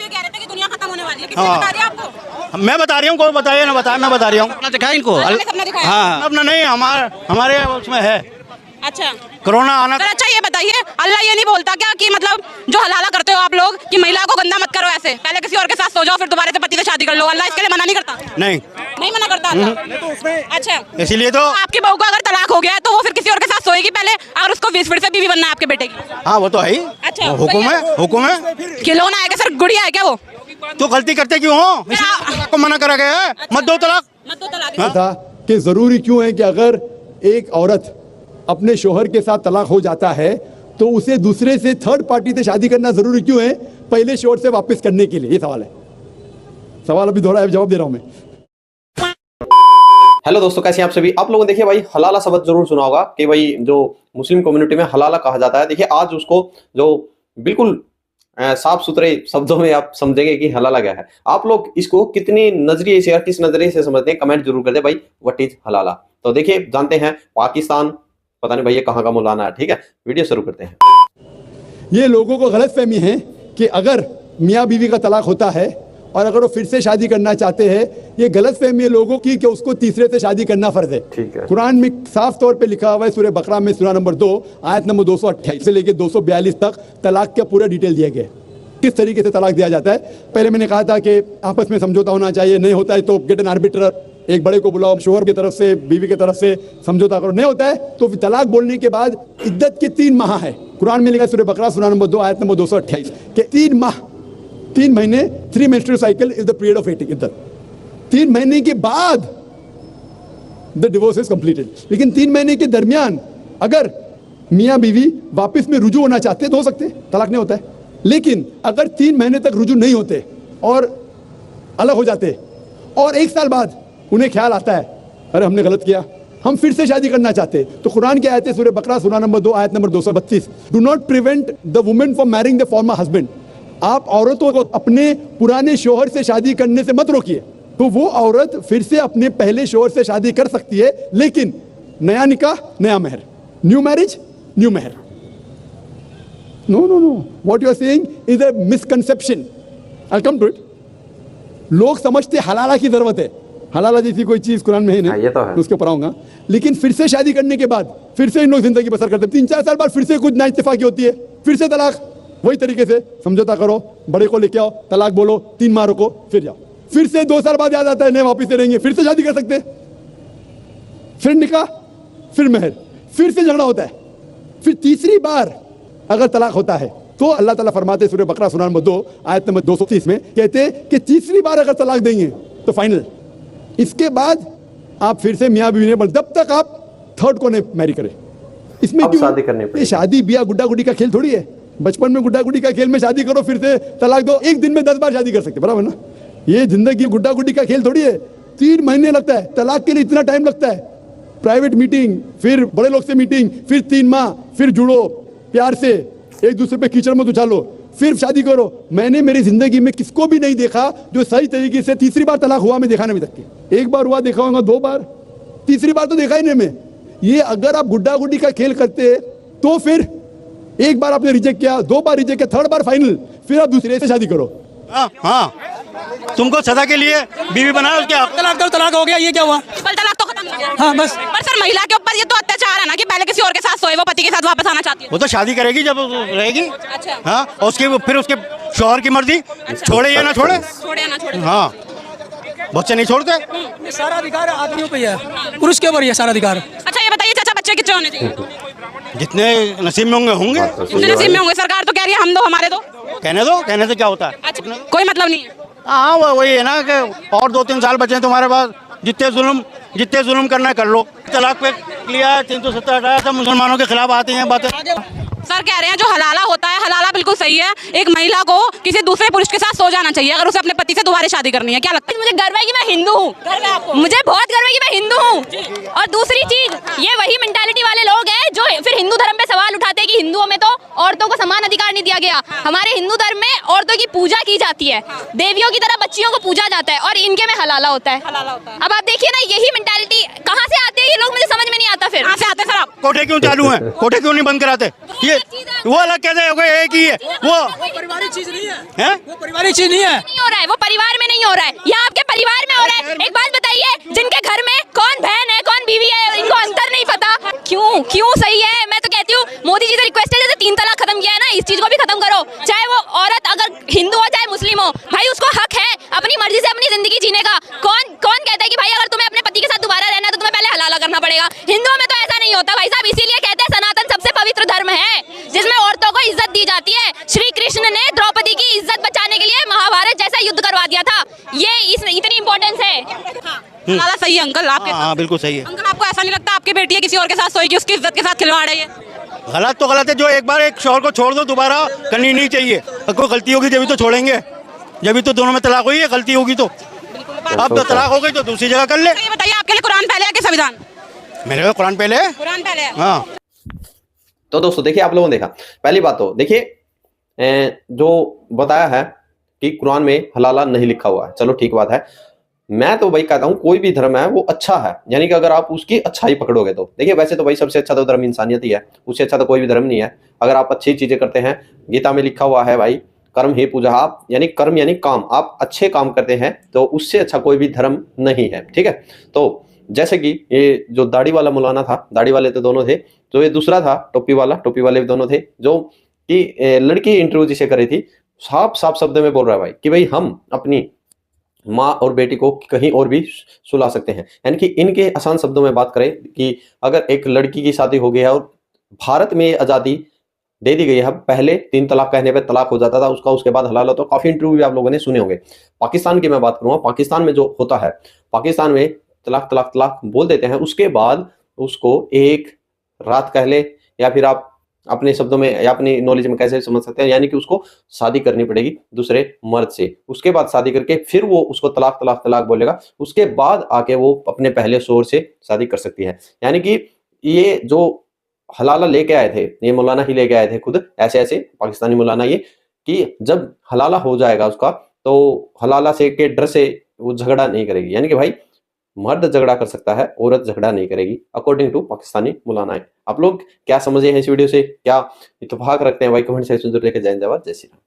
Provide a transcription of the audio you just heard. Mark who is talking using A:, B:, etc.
A: ये कह रहे थे कि दुनिया खत्म होने वाली है, किसने बता दिया आपको?
B: मैं बता रही हूँ, कोई बताइए ना, मैं बता रही हूँ। दिखाया इनको,
A: सबने दिखाया?
B: हाँ अपना नहीं, हमारे उसमें है
A: अच्छा
B: कोरोना आना।
A: सर अच्छा ये बताइए, अल्लाह ये नहीं बोलता क्या कि मतलब जो हलाला करते हो आप लोग कि महिला को गंदा मत करो, ऐसे पहले किसी और के साथ सो जाओ फिर दोबारा से पति से शादी कर लो, अल्लाह इसके लिए मना नहीं करता? नहीं मना करता अल्लाह। अच्छा
B: इसीलिए तो
A: आपकी बहू का अगर तलाक हो गया है तो वो फिर किसी और के साथ सोएगी पहले, अगर उसको फिर से बीवी बनना है आपके बेटे की?
B: हाँ वो तो है ही।
A: अच्छा
B: हुक्म है।
A: खिलौना है क्या सर, गुड़िया है क्या वो?
B: तो गलती करते क्यों हो? इसलिए को मना करा गया है, मत दो तलाक।
C: था कि जरूरी क्यों है कि अगर एक औरत अपने शोहर के साथ तलाक हो जाता है तो उसे दूसरे से, थर्ड पार्टी से शादी करना जरूरी क्यों है पहले शोहर से वापस करने के लिए? ये सवाल है। सवाल अभी दोहरा है, जवाब दे रहा हूं मैं।
D: हेलो दोस्तों, कैसे हैं आप सभी? आप लोगों ने देखिए भाई हलाला शब्द जरूर सुना होगा कि भाई जो मुस्लिम कम्युनिटी में हलाला कहा जाता है। देखिए आज उसको जो बिल्कुल साफ सुथरे शब्दों में आप समझेंगे कि हलाला क्या है। आप लोग इसको कितनी नजरिए से या किस नजरिए से समझते हैं, कमेंट जरूर कर दे भाई, व्हाट इज हलाला। तो देखिए जानते हैं, पाकिस्तान पता नहीं भाई ये कहाँ का मौलाना है। ठीक है, वीडियो शुरू करते हैं।
C: ये लोगों को गलतफहमी है कि अगर मियाँ बीवी का तलाक होता है और अगर वो फिर से शादी करना चाहते हैं, ये गलतफहमी है लोगों की कि उसको तीसरे से शादी करना फर्ज है।
D: ठीक है,
C: कुरान में साफ तौर पे लिखा हुआ है, सूरह बकरा में सूरा नंबर 2 आयत नंबर 228 से लेकर 242 तक तलाक का पूरा डिटेल दिया गया है, किस तरीके से तलाक दिया जाता है। पहले मैंने कहा था कि आपस में समझौता होना चाहिए, नहीं होता है तो गेट एन आर्बिट्रर, एक बड़े को बुलाओ, शोहर की तरफ से बीवी की तरफ से समझौता करो, नहीं होता है तो तलाक बोलने के बाद इद्दत के 3 माह है। कुरान में लिखा सूरह बकरा सूरा नंबर 2 आयत नंबर 228 के 3 माह, 3 महीने, 3 menstrual cycle is the period of waiting. इद्दत 3 महीने के बाद द डिवोर्स इज कंप्लीटेड। लेकिन 3 महीने के दरमियान अगर मियाँ बीवी वापस में रुजू होना चाहते तो हो सकते, तलाक नहीं होता है। लेकिन अगर 3 महीने तक रुजू नहीं होते और अलग हो जाते और 1 साल बाद उन्हें ख्याल आता है अरे हमने गलत किया, हम फिर से शादी करना चाहते, तो कुरान की आयत है सूरह बकरा सूरा नंबर 2 आयत number 232, do not prevent the women from marrying the former husband. आप औरतों को अपने पुराने शोहर से शादी करने से मत रोकिए। तो वो औरत फिर से अपने पहले शोहर से शादी कर सकती है, लेकिन नया निकाह नया मेहर, न्यू मैरिज न्यू मेहर। No no no, what you are saying is a misconception. I come to it. लोग समझते हलाला की जरूरत है, हलाला जैसी कोई चीज कुरान में है नहीं,
D: ये तो है।
C: उसके ऊपर आऊंगा। लेकिन फिर से शादी करने के बाद फिर से इन लोग जिंदगी बसर करते हैं, 3-4 साल बाद फिर से कुछ ना इत्तेफाकी होती है, फिर से तलाक। वही तरीके से समझौता करो, बड़े को लेके आओ, तलाक बोलो, 3 माह रुको, फिर जाओ, फिर से 2 साल बाद याद आता है नहीं वापिस से रहेंगे, फिर से शादी कर सकते, फिर निकाह, फिर मेहर, फिर से झगड़ा होता है, फिर तीसरी बार अगर तलाक होता है तो अल्लाह ताला फरमाते सूरह बकरा सूरा नंबर 2 आयत नंबर 230 में कहते कि तीसरी बार अगर तलाक देंगे तो फाइनल। इसके बाद आप फिर से मियाँ बीवी नहीं, जब तक आप थर्ड को नहीं मैरी करें। इसमें क्यों
D: शादी करनी पड़ेगी?
C: शादी ब्याह गुड्डा गुड्डी का खेल थोड़ी है। बचपन में गुड्डा गुड्डी का खेल में शादी करो फिर से तलाक दो, एक दिन में 10 बार शादी कर सकते, बराबर ना? ये जिंदगी गुड्डा गुड्डी का खेल थोड़ी है। 3 महीने लगता है तलाक के लिए, इतना टाइम लगता है। प्राइवेट मीटिंग, फिर बड़े लोग से मीटिंग, फिर 3 माह, फिर जुड़ो प्यार से, एक दूसरे पे कीचड़ मत उछालो, फिर शादी करो। मैंने मेरी जिंदगी में किसको भी नहीं देखा जो सही तरीके से तीसरी बार तलाक हुआ, मैं देखा नहीं अभी तक के। 1 बार हुआ देखा होगा, 2 बार, तीसरी बार तो देखा ही नहीं मैं। ये अगर आप गुड्डा गुड्डी का खेल करते तो फिर 1 बार आपने रिजेक्ट किया, 2 बार रिजेक्ट किया, 3rd बार फाइनल, फिर आप दूसरे से शादी करो।
B: हाँ तुमको सदा के लिए बीवी बनाया, उसके
E: तलाक तो तलाक हो गया, ये क्या हुआ?
A: तलाक तो खत्म हो गया।
E: हाँ बस।
A: पर सर महिला के ऊपर ये तो अत्याचार है ना कि पहले किसी और के साथ सोए, वो पति के साथ वापस आना चाहती है।
B: वो तो शादी करेगी जब रहेगी।
A: अच्छा।
B: हाँ, और फिर उसके शोहर की मर्जी, छोड़े या ना छोड़े।
A: छोड़े ना छोड़े।
B: हाँ, बच्चे नहीं छोड़ते।
E: सारा अधिकार आदमियों पे है, पुरुष के ऊपर ही है सारा अधिकार।
A: अच्छा ये बताइए चाचा, बच्चे कितने होने चाहिए?
B: जितने नसीब में होंगे
A: जितने नसीब में होंगे। सरकार तो कह रही है हम दो हमारे दो।
B: कहने से क्या होता है?
A: अच्छा, कोई मतलब नहीं है।
B: हाँ वही है ना कि और 2-3 साल बचे हैं तुम्हारे पास, जितने जुल्म करना है कर लो। तलाक पे लिया 370 हटाया, सब मुसलमानों के खिलाफ आती हैं बातें।
A: सर कह रहे हैं जो हलाला होता है, हलाला बिल्कुल सही है, एक महिला को किसी दूसरे पुरुष के साथ सो जाना चाहिए अगर उसे अपने पति से दोबारा शादी करनी है। क्या लगता है?
F: मुझे गर्व है कि मैं हिंदू हूँ, मुझे बहुत गर्व है कि मैं हिंदू हूँ। और दूसरी चीज, ये वही मेंटालिटी वाले लोग हैं जो फिर हिंदू धर्म पे सवाल उठाते हैं कि हिंदुओं में तो औरतों को समान अधिकार नहीं दिया गया। हमारे हिंदू धर्म में औरतों की पूजा की जाती है, देवियों की तरह बच्चियों को पूजा जाता है, और इनके में हलाला होता है। अब आप देखिए ना, यही मेंटालिटी कहाँ से आती है ये लोग, मुझे समझ में नहीं आता। फिर
A: कहाँ से आते सर आप?
B: कोठे क्यों चालू हैं? कोठे क्यों नहीं बंद कराते? ये ये वो अलग कैसे हो गए, एक ही है वो
E: पारिवारिक चीज नहीं है,
B: हैं?
E: वो पारिवारिक चीज नहीं है।
F: नहीं हो रहा है, वो परिवार में नहीं हो रहा है, यहाँ आपके परिवार में हो रहा है। एक बात बताइए, जिनके घर में कौन बहन है कौन बीवी है, इनको अंतर नहीं पता। क्यों सही है। मैं तो कहती हूँ मोदी जी से रिक्वेस्ट है, जैसे 3 तलाक खत्म किया है ना, इस चीज को भी खत्म करो। चाहे वो औरत अगर हिंदू हो चाहे मुस्लिम हो, भाई उसको हक है अपनी मर्जी से अपनी जिंदगी जीने का। कौन कहता है कि भाई अगर तुम्हें अपने पति के साथ दोबारा रहना है तो तुम्हें पहले हलाला करना पड़ेगा। हिंदुओं में तो ऐसा नहीं होता भाई साहब, इसीलिए कहते हैं सनातन सबसे पवित्र धर्म है जिसमें औरतों को इज्जत दी जाती है। श्री कृष्ण ने द्रौपदी की इज्जत बचाने के लिए महाभारत जैसा युद्ध करवा दिया था। ये इतनी इंपॉर्टेंस है।
A: हलाला सही है अंकल आपके?
B: हाँ बिल्कुल सही है।
A: अंकल आपको ऐसा नहीं लगता आपकी बेटी है किसी और के साथ सोएगी, उसकी इज्जत के साथ खिलवाड़ है ये?
B: गलत तो गलत है, जो एक बार एक शौहर को छोड़ दो दोबारा करनी नहीं चाहिए। कोई गलती होगी जब तो छोड़ेंगे, जब तो दोनों में तलाक हुई है, गलती होगी तो। अब तो तलाक हो गई तो दूसरी जगह कर ले।
A: ये बताइए आपके लिए कुरान पहले है कि संविधान?
B: मेरे को कुरान पहले है।
A: कुरान पहले है।
B: हाँ
D: तो दोस्तों देखिए, आप लोगों ने देखा, पहली बात तो देखिए जो बताया है कि कुरान में हलाला नहीं लिखा हुआ है, चलो ठीक बात है। मैं तो भाई कहता हूं कोई भी धर्म है वो अच्छा है, यानी कि अगर आप उसकी अच्छाई पकड़ोगे तो। देखिए वैसे तो भाई सबसे अच्छा तो धर्म इंसानियत ही है, उससे अच्छा तो कोई भी धर्म नहीं है। अगर आप अच्छी चीजें करते हैं, गीता में लिखा हुआ है भाई कर्म ही पूजा, आप यानी कर्म यानी काम, आप अच्छे काम करते हैं तो उससे अच्छा कोई भी धर्म नहीं है, ठीक है। तो जैसे कि ये जो दाढ़ी वाला मौलाना था, दाढ़ी वाले तो दोनों थे, जो ये दूसरा था टोपी वाले भी दोनों थे, जो कि लड़की इंटरव्यू जिसे करी थी, साफ शब्द में बोल रहा है भाई कि भाई हम अपनी माँ और बेटी को कहीं और भी सुला सकते हैं। यानी कि इनके आसान शब्दों में बात करें कि अगर एक लड़की की शादी हो गई है और भारत में आज़ादी दे दी गई है, पहले 3 तलाक कहने पे तलाक हो जाता था उसका, उसके बाद हलाल होता। काफी इंटरव्यू भी आप लोगों ने सुने होंगे। पाकिस्तान की मैं बात करूंगा, पाकिस्तान में जो होता है, पाकिस्तान में तलाक बोल देते हैं, उसके बाद उसको एक रात कह ले या फिर आप अपने शब्दों में या अपनी नॉलेज में कैसे समझ सकते हैं, यानी कि उसको शादी करनी पड़ेगी दूसरे मर्द से, उसके बाद शादी करके फिर वो उसको तलाक बोलेगा, उसके बाद आके वो अपने पहले शोहर से शादी कर सकती है। यानी कि ये जो हलाला लेके आए थे, ये मौलाना ही लेके आए थे खुद, ऐसे पाकिस्तानी मौलाना, ये कि जब हलाला हो जाएगा उसका तो हलाला से के डर से वो झगड़ा नहीं करेगी। यानी कि भाई मर्द झगड़ा कर सकता है, औरत झगड़ा नहीं करेगी, अकॉर्डिंग टू पाकिस्तानी मौलाना है। आप लोग क्या समझे हैं इस वीडियो से, क्या इत्तेफाक रखते हैं भाई, कमेंट सेक्शन में जरूर लेके जाएं। जवाब जय श्री राम।